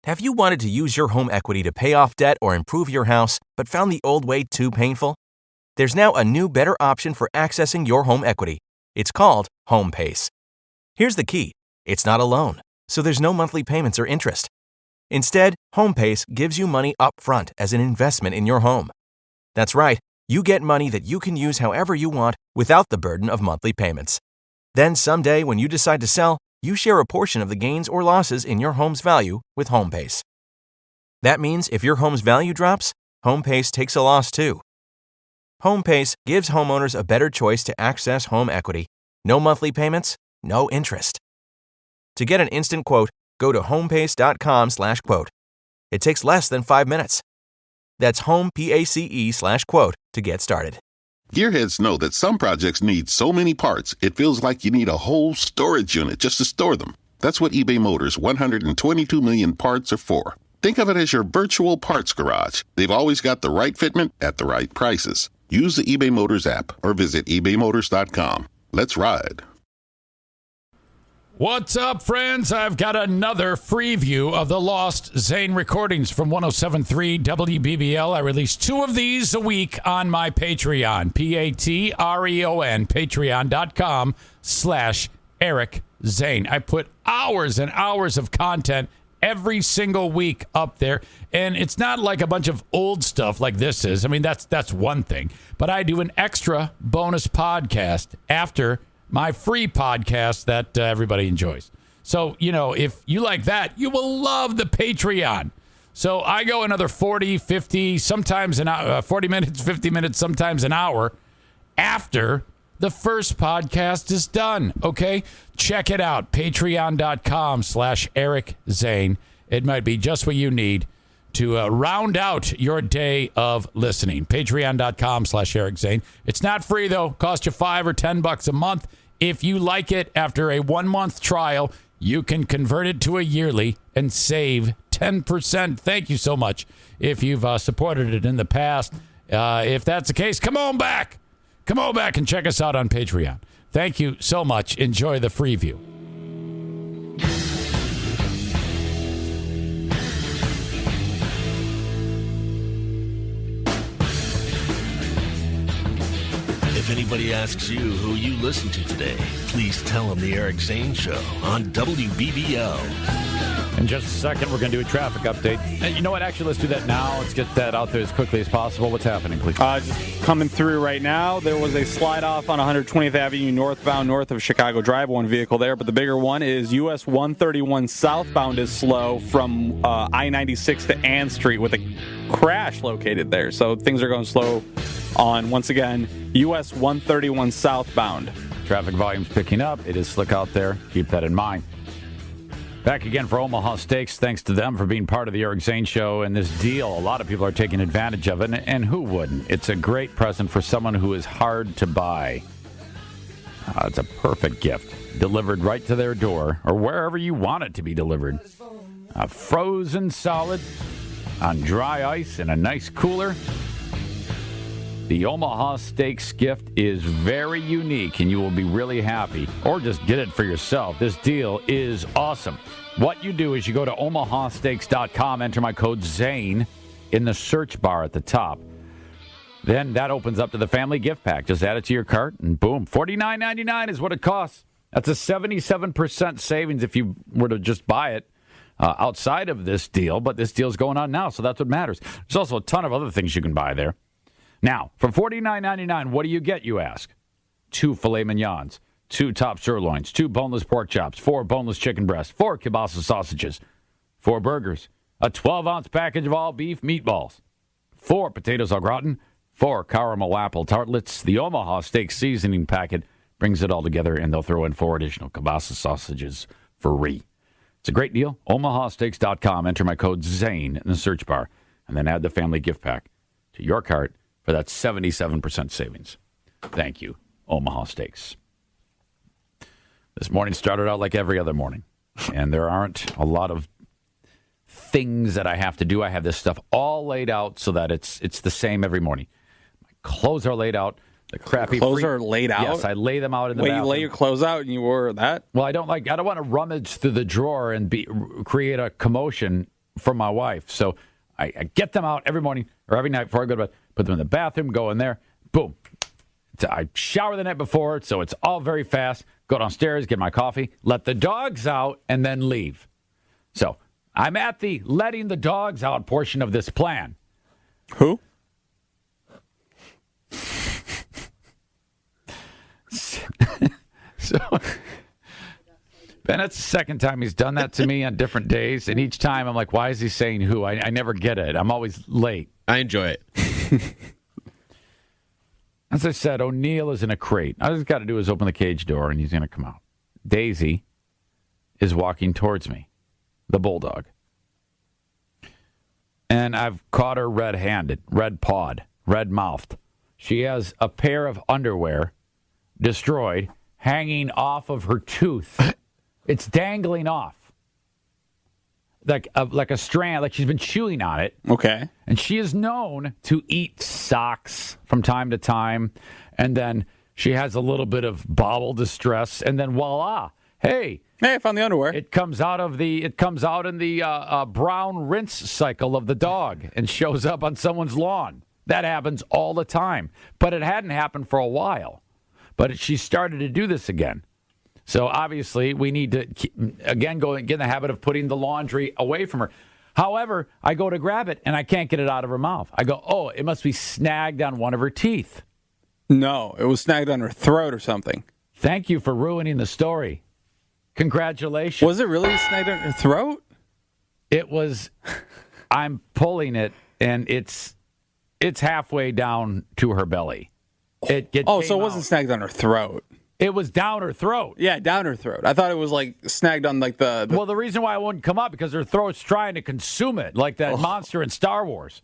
Have you wanted to use your home equity to pay off debt or improve your house, but found the old way too painful? There's now a new, better option for accessing your home equity. It's called HomePace. Here's the key. It's not a loan, so there's no monthly payments or interest. Instead, HomePace gives you money up front as an investment in your home. That's right, you get money that you can use however you want without the burden of monthly payments. Then someday when you decide to sell, you share a portion of the gains or losses in your home's value with HomePace. That means if your home's value drops, HomePace takes a loss too. HomePace gives homeowners a better choice to access home equity. No monthly payments, no interest. To get an instant quote, go to homepace.com/quote. It takes less than 5 minutes. That's homepace/quote to get started. Gearheads know that some projects need so many parts, it feels like you need a whole storage unit just to store them. That's what eBay Motors' 122 million parts are for. Think of it as your virtual parts garage. They've always got the right fitment at the right prices. Use the eBay Motors app or visit ebaymotors.com. Let's ride. What's up, friends? I've got another FREEview of the lost Zane recordings from 107.3 WBBL. I release 2 of these a week on my Patreon, Patreon, patreon.com/Eric Zane. I put hours and hours of content every single week up there, and it's not like a bunch of old stuff like this is. I mean, that's one thing, but I do an extra bonus podcast after my free podcast that everybody enjoys. So, if you like that, you will love the Patreon. So I go another 40, 50, sometimes 40 minutes, 50 minutes, sometimes an hour after the first podcast is done. Okay? Check it out. Patreon.com/Eric Zane. It might be just what you need to round out your day of listening. Patreon.com/Eric Zane. It's not free, though. Cost you $5 or $10 a month. If you like it after a 1-month trial, you can convert it to a yearly and save 10%. Thank you so much if you've supported it in the past. If that's the case, come on back. Come on back and check us out on Patreon. Thank you so much. Enjoy the FREEview. If anybody asks you who you listen to today, please tell them the Eric Zane Show on WBBL. In just a second, we're going to do a traffic update. And you know what? Actually, let's do that now. Let's get that out there as quickly as possible. What's happening, please? Just coming through right now. There was a slide-off on 120th Avenue northbound, north of Chicago Drive. One vehicle there, but the bigger one is US 131 southbound is slow from I-96 to Ann Street with a crash located there. So things are going slow on, once again, US 131 southbound. Traffic volume's picking up. It is slick out there. Keep that in mind. Back again for Omaha Steaks. Thanks to them for being part of the Eric Zane Show and this deal. A lot of people are taking advantage of it, and who wouldn't? It's a great present for someone who is hard to buy. It's a perfect gift. Delivered right to their door or wherever you want it to be delivered. Frozen solid on dry ice in a nice cooler. The Omaha Steaks gift is very unique, and you will be really happy. Or just get it for yourself. This deal is awesome. What you do is you go to omahasteaks.com, enter my code ZANE in the search bar at the top. Then that opens up to the family gift pack. Just add it to your cart, and boom, $49.99 is what it costs. That's a 77% savings if you were to just buy it outside of this deal, but this deal's going on now, so that's what matters. There's also a ton of other things you can buy there. Now, for $49.99, what do you get, you ask? 2 filet mignons, 2 top sirloins, 2 boneless pork chops, 4 boneless chicken breasts, 4 kielbasa sausages, 4 burgers, a 12-ounce package of all beef meatballs, 4 potatoes au gratin, 4 caramel apple tartlets. The Omaha Steak seasoning packet brings it all together, and they'll throw in 4 additional kielbasa sausages free. It's a great deal. omahasteaks.com. Enter my code ZANE in the search bar, and then add the family gift pack to your cart for that 77% savings. Thank you, Omaha Steaks. This morning started out like every other morning, and there aren't a lot of things that I have to do. I have this stuff all laid out so that it's the same every morning. My clothes are laid out. The crappy clothes are laid out? Yes, I lay them out in the bathroom. You lay your clothes out and you wore that? Well, I don't want to rummage through the drawer and create a commotion from my wife. So I get them out every morning or every night before I go to bed, put them in the bathroom, go in there, boom. I shower the night before, so it's all very fast. Go downstairs, get my coffee, let the dogs out, and then leave. So I'm at the letting the dogs out portion of this plan. Who? So Bennett's the second time he's done that to me on different days, and each time I'm like, why is he saying who? I never get it. I'm always late. I enjoy it. As I said, O'Neill is in a crate. All he's got to do is open the cage door, and he's going to come out. Daisy is walking towards me, the bulldog. And I've caught her red-handed, red-pawed, red-mouthed. She has a pair of underwear destroyed, hanging off of her tooth. It's dangling off. Like a strand, like she's been chewing on it. Okay. And she is known to eat socks from time to time. And then she has a little bit of bowel distress. And then voila, hey, I found the underwear. it comes out in the brown rinse cycle of the dog and shows up on someone's lawn. That happens all the time. But it hadn't happened for a while. But she started to do this again. So obviously we need to, again, go and get in the habit of putting the laundry away from her. However, I go to grab it, and I can't get it out of her mouth. I go, oh, it must be snagged on one of her teeth. No, it was snagged on her throat or something. Thank you for ruining the story. Congratulations. Was it really snagged on her throat? It was, I'm pulling it, and it's halfway down to her belly. So it wasn't snagged on her throat. It was down her throat. Yeah, down her throat. I thought it was like snagged on like the... Well, the reason why it wouldn't come up because her throat's trying to consume it, like that monster in Star Wars.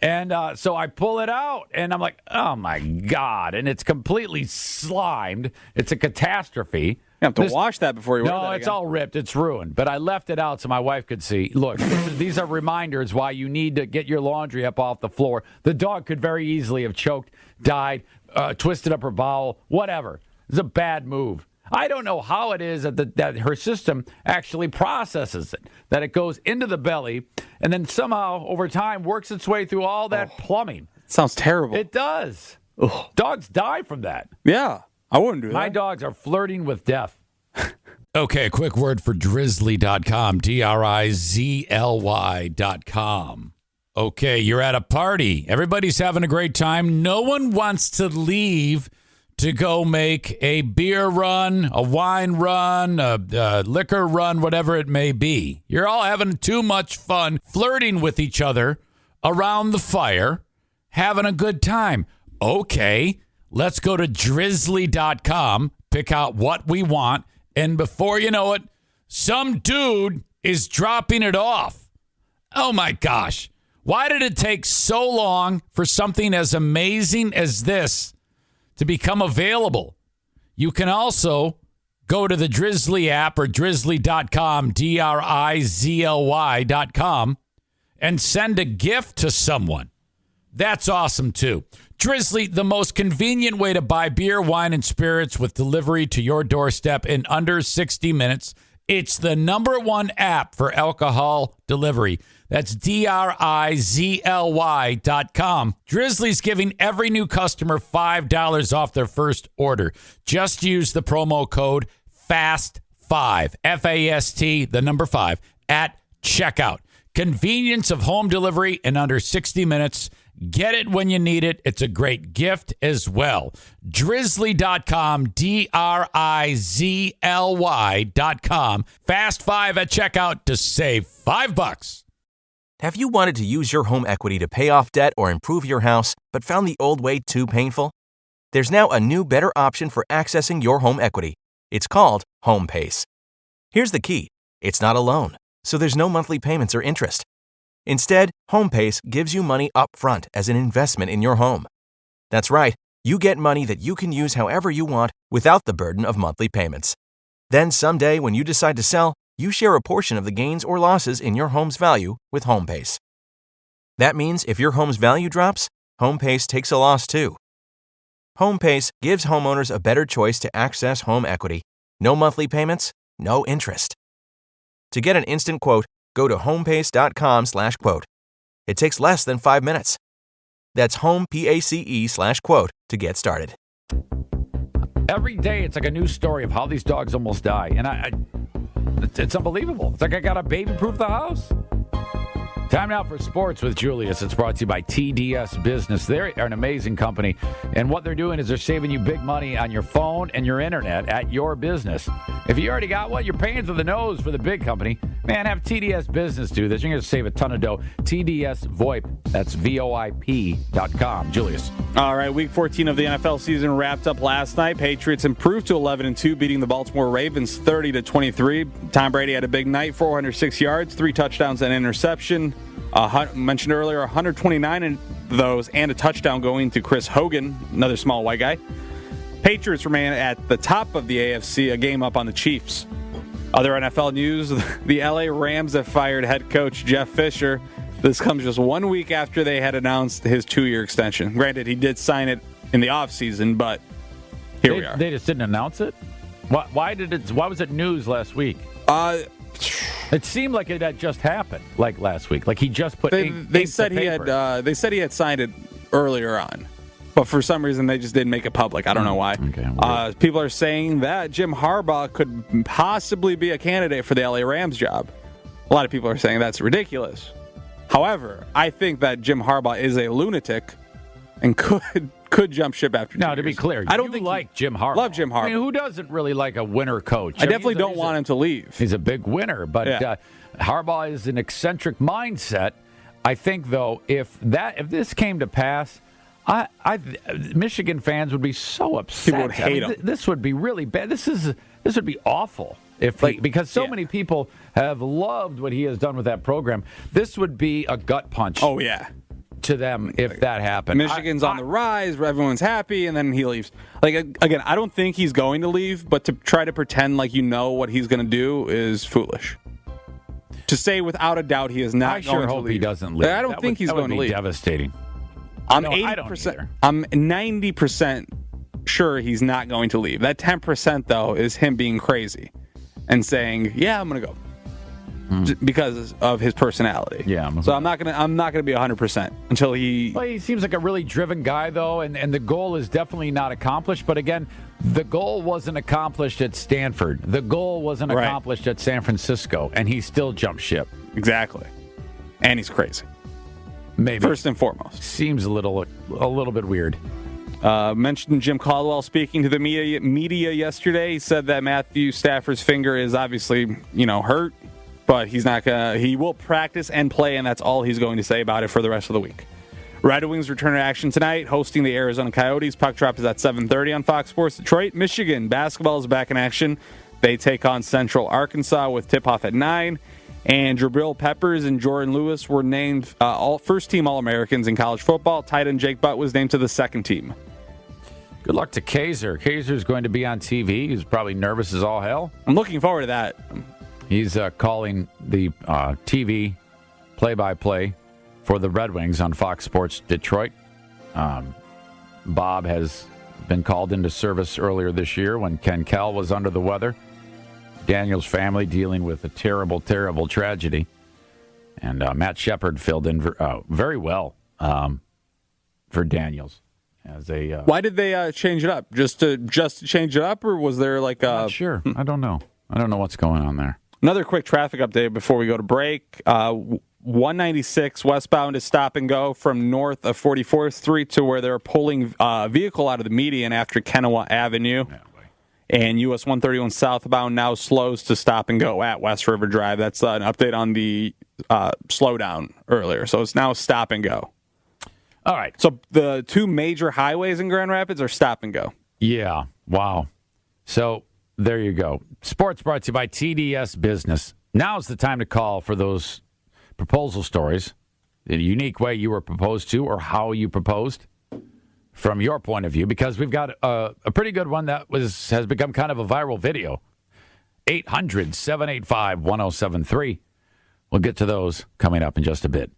And so I pull it out, and I'm like, oh, my God. And it's completely slimed. It's a catastrophe. You have to wash that before you wear that No, it's again. all ripped. It's ruined. But I left it out so my wife could see. Look, these are reminders why you need to get your laundry up off the floor. The dog could very easily have choked, died, twisted up her bowel, whatever. It's a bad move. I don't know how it is that her system actually processes it, that it goes into the belly and then somehow over time works its way through all that plumbing. Sounds terrible. It does. Ugh. Dogs die from that. Yeah, I wouldn't do that. My dogs are flirting with death. Okay, a quick word for drizzly.com, DRIZLY.com. Okay, you're at a party. Everybody's having a great time. No one wants to leave to go make a beer run, a wine run, a liquor run, whatever it may be. You're all having too much fun flirting with each other around the fire, having a good time. Okay, let's go to drizzly.com, pick out what we want, and before you know it, some dude is dropping it off. Oh my gosh. Why did it take so long for something as amazing as this to become available? You can also go to the Drizzly app or drizzly.com, DRIZLY.com, and send a gift to someone. That's awesome, too. Drizzly, the most convenient way to buy beer, wine, and spirits with delivery to your doorstep in under 60 minutes. It's the #1 app for alcohol delivery. That's DRIZLY.com. Drizzly's giving every new customer $5 off their first order. Just use the promo code FAST5, F-A-S-T, the number 5, at checkout. Convenience of home delivery in under 60 minutes. Get it when you need it. It's a great gift as well. Drizzly.com, DRIZLY.com. Fast 5 at checkout to save $5. Have you wanted to use your home equity to pay off debt or improve your house, but found the old way too painful? There's now a new, better option for accessing your home equity. It's called HomePace. Here's the key. It's not a loan, so there's no monthly payments or interest. Instead, HomePace gives you money up front as an investment in your home. That's right. You get money that you can use however you want without the burden of monthly payments. Then someday when you decide to sell, you share a portion of the gains or losses in your home's value with HomePace. That means if your home's value drops, HomePace takes a loss too. HomePace gives homeowners a better choice to access home equity. No monthly payments, no interest. To get an instant quote, Go to homepace.com/quote. It takes less than 5 minutes. That's homepace/quote to get started. Every day, it's like a news story of how these dogs almost die. And it's unbelievable. It's like I got to baby-proof the house. Time now for sports with Julius. It's brought to you by TDS Business. They're an amazing company, and what they're doing is they're saving you big money on your phone and your internet at your business. If you already got one, you're paying through the nose for the big company. Man, have TDS Business do this. You're going to save a ton of dough. TDS VoIP. That's VoIP.com. Julius. All right, Week 14 of the NFL season wrapped up last night. Patriots improved to 11-2, beating the Baltimore Ravens 30-23. Tom Brady had a big night, 406 yards, 3 touchdowns and interception. Mentioned earlier, 129 in those, and a touchdown going to Chris Hogan, another small white guy. Patriots remain at the top of the AFC, a game up on the Chiefs. Other NFL news, the LA Rams have fired head coach Jeff Fisher. This comes just 1 week after they had announced his 2-year extension. Granted, he did sign it in the offseason, but here we are. They just didn't announce it? Why was it news last week? It seemed like it had just happened, like last week. Like he just put they said he had signed it earlier on, but for some reason they just didn't make it public. I don't know why. Okay, people are saying that Jim Harbaugh could possibly be a candidate for the LA Rams job. A lot of people are saying that's ridiculous. However, I think that Jim Harbaugh is a lunatic and could jump ship after 2 years. Now, to be clear, I don't think like Jim Harbaugh. Love Jim Harbaugh. I mean, who doesn't really like a winner coach? I definitely don't want him to leave. He's a big winner, but Harbaugh is an eccentric mindset. I think, though, if this came to pass, Michigan fans would be so upset. People would hate him. This would be really bad. This would be awful because so many people have loved what he has done with that program. This would be a gut punch. Oh yeah. To them if that happened. Michigan's on the rise, everyone's happy, and then he leaves. Like, again, I don't think he's going to leave, but to try to pretend like you know what he's going to do is foolish. To say without a doubt he is not going to leave. I sure hope he doesn't leave. I don't think he's going to leave. That would be devastating. I'm 80%. I'm 90% sure he's not going to leave. That 10%, though, is him being crazy and saying, "Yeah, I'm going to go." Because of his personality. Yeah. So I'm not gonna be 100% until he. Well, he seems like a really driven guy, though, and the goal is definitely not accomplished. But again, the goal wasn't accomplished at Stanford. The goal wasn't accomplished at San Francisco, and he still jumped ship. Exactly. And he's crazy. Maybe first and foremost. Seems a little bit weird. Mentioned Jim Caldwell speaking to the media yesterday. He said that Matthew Stafford's finger is obviously hurt. But he's not gonna. He will practice and play, and that's all he's going to say about it for the rest of the week. Red Wings return to action tonight, hosting the Arizona Coyotes. Puck drop is at 7:30 on Fox Sports. Detroit, Michigan basketball is back in action. They take on Central Arkansas with tip-off at 9. And Jabril Peppers and Jordan Lewis were named first-team All-Americans in college football. Tight end Jake Butt was named to the second team. Good luck to Kaiser. Kaiser's going to be on TV. He's probably nervous as all hell. I'm looking forward to that. He's calling the TV play-by-play for the Red Wings on Fox Sports Detroit. Bob has been called into service earlier this year when Ken Kell was under the weather. Daniel's family dealing with a terrible, terrible tragedy. And Matt Shepard filled in very well for Daniels. Why did they change it up? Just to change it up, or was there like a... Not sure. I don't know. I don't know what's going on there. Another quick traffic update before we go to break. 196 westbound is stop and go from north of 44th Street to where they're pulling a vehicle out of the median after Kennewa Avenue. And US 131 southbound now slows to stop and go at West River Drive. That's an update on the slowdown earlier. So it's now stop and go. All right. So the two major highways in Grand Rapids are stop and go. Yeah. Wow. So... there you go. Sports brought to you by TDS Business. Now's the time to call for those proposal stories, the unique way you were proposed to or how you proposed from your point of view, because we've got a pretty good one that has become kind of a viral video. 800-785-1073. We'll get to those coming up in just a bit.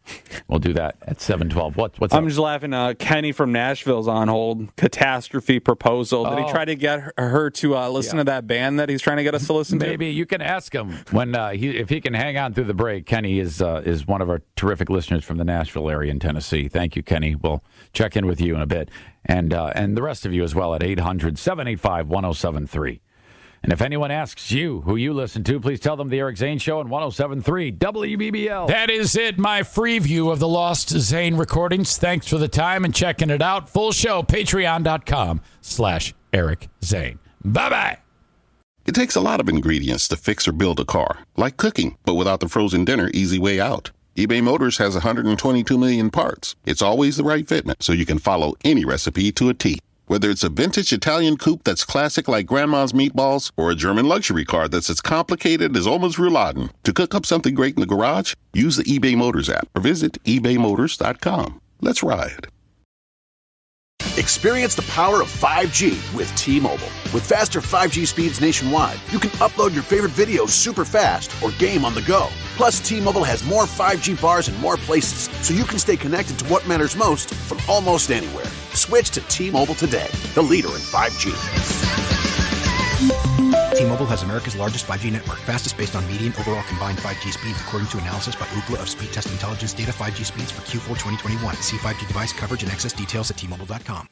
We'll do that at 7:12. What's I'm up? just laughing. Kenny from Nashville's on hold. Catastrophe proposal. Did he try to get her to listen to that band that he's trying to get us to listen to? Maybe you can ask him when if he can hang on through the break. Kenny is one of our terrific listeners from the Nashville area in Tennessee. Thank you, Kenny. We'll check in with you in a bit, and the rest of you as well at 800-785-1073. And if anyone asks you who you listen to, please tell them the Eric Zane Show on 107.3 WBBL. That is it, my free view of the Lost Zane recordings. Thanks for the time and checking it out. Full show, patreon.com/Eric Zane. Bye-bye. It takes a lot of ingredients to fix or build a car, like cooking, but without the frozen dinner easy way out. eBay Motors has 122 million parts. It's always the right fitment, so you can follow any recipe to a T. Whether it's a vintage Italian coupe that's classic like Grandma's meatballs or a German luxury car that's as complicated as Oma's rouladen, to cook up something great in the garage, use the eBay Motors app or visit ebaymotors.com. Let's ride. Experience the power of 5G with T-Mobile. With faster 5G speeds nationwide, you can upload your favorite videos super fast or game on the go. Plus, T-Mobile has more 5G bars in more places, so you can stay connected to what matters most from almost anywhere. Switch to T-Mobile today, the leader in 5G. T-Mobile has America's largest 5G network, fastest based on median overall combined 5G speeds, according to analysis by Ookla of Speed Test Intelligence data. 5G speeds for Q4 2021. See 5G device coverage and access details at T-Mobile.com.